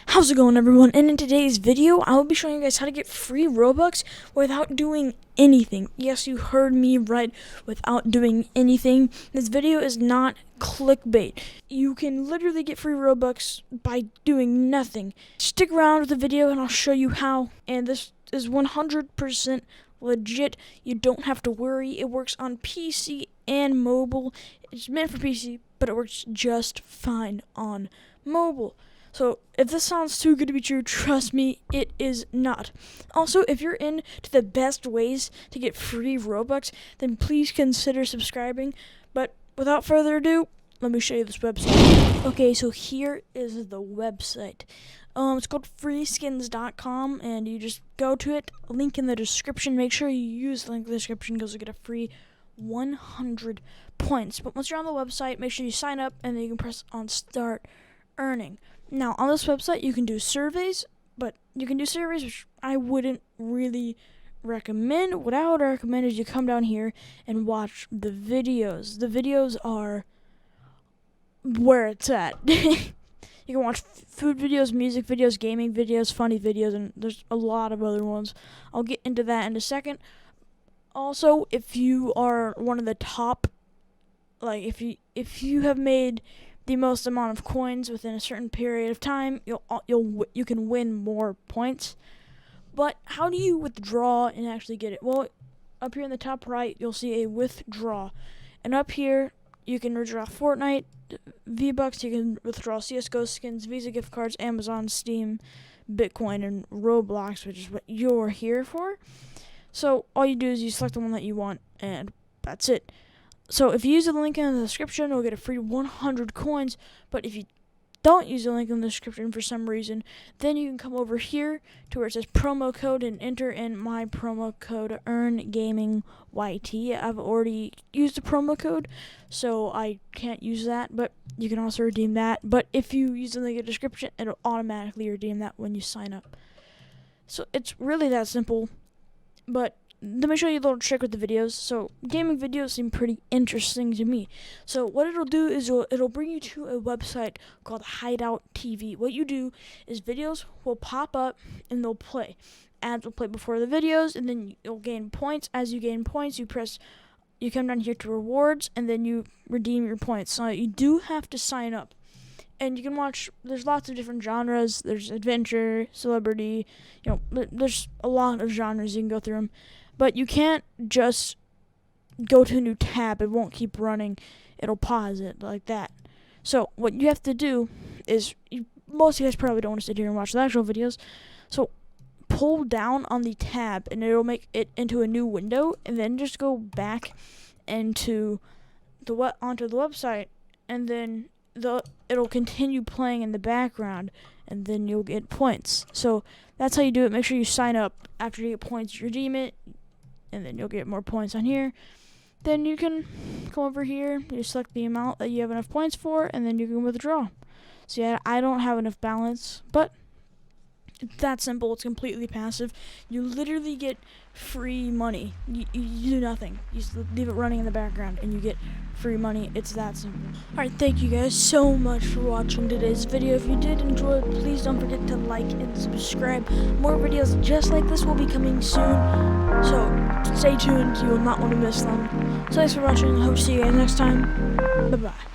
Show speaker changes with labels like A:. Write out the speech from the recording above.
A: How's it going, everyone? And in today's video, I will be showing you guys how to get free Robux without doing anything. Yes, you heard me right, without doing anything. This video is not clickbait. You can literally get free Robux by doing nothing. Stick around with the video and I'll show you how. And this is 100% legit. You don't have to worry. It works on PC and mobile. It's meant for PC, but it works just fine on mobile. So if this sounds too good to be true, trust me, it is not. Also, if you're into the best ways to get free Robux, then please consider subscribing. But without further ado, let me show you this website. Okay, so here is the website. It's called freeskins.com, and you just go to it. Link in the description. Make sure you use the link in the description because you'll get a free 100 points. But once you're on the website, make sure you sign up, and then you can press on Start Earning. Now, on this website, you can do surveys, but you can do surveys which I wouldn't really recommend. What I would recommend is you come down here and watch the videos. The videos are where it's at. You can watch food videos, music videos, gaming videos, funny videos, and there's a lot of other ones. I'll get into that in a second. Also, if you are one of the top, like if you have made the most amount of coins within a certain period of time, you can win more points. But how do you withdraw and actually get it? Well, up here in the top right, you'll see a withdraw, and up here you can withdraw Fortnite V-Bucks, you can withdraw CS:GO skins, Visa gift cards, Amazon, Steam, Bitcoin, and Roblox, which is what you're here for. So all you do is you select the one that you want, and that's it. So if you use the link in the description, you'll get a free 100 coins. But if you don't use the link in the description for some reason, then you can come over here to where it says promo code and enter in my promo code EarnGamingYT. I've already used the promo code, so I can't use that, but you can also redeem that. But if you use the link in the description, it'll automatically redeem that when you sign up. So it's really that simple. But let me show you a little trick with the videos. So gaming videos seem pretty interesting to me. So what it'll do is it'll bring you to a website called Hideout TV. What you do is videos will pop up and they'll play. Ads will play before the videos, and then you'll gain points. As you gain points, you come down here to rewards, and then you redeem your points. So you do have to sign up. And you can watch, there's lots of different genres. There's adventure, celebrity, there's a lot of genres. You can go through them. But you can't just go to a new tab. It won't keep running. It'll pause it like that. So what you have to do is, most of you guys probably don't want to sit here and watch the actual videos. So pull down on the tab, and it'll make it into a new window. And then just go back into onto the website, and then it'll continue playing in the background, and then you'll get points. So that's how you do it. Make sure you sign up. After you get points, you redeem it, and then you'll get more points on here. Then you can come over here, you select the amount that you have enough points for, and then you can withdraw. So yeah, I don't have enough balance, but it's that simple. It's completely passive. You literally get free money. You do nothing. You just leave it running in the background, and you get free money. It's that simple. Alright, thank you guys so much for watching today's video. If you did enjoy it, please don't forget to like and subscribe. More videos just like this will be coming soon, so stay tuned. You will not want to miss them. So thanks for watching. I hope to see you guys next time. Bye-bye.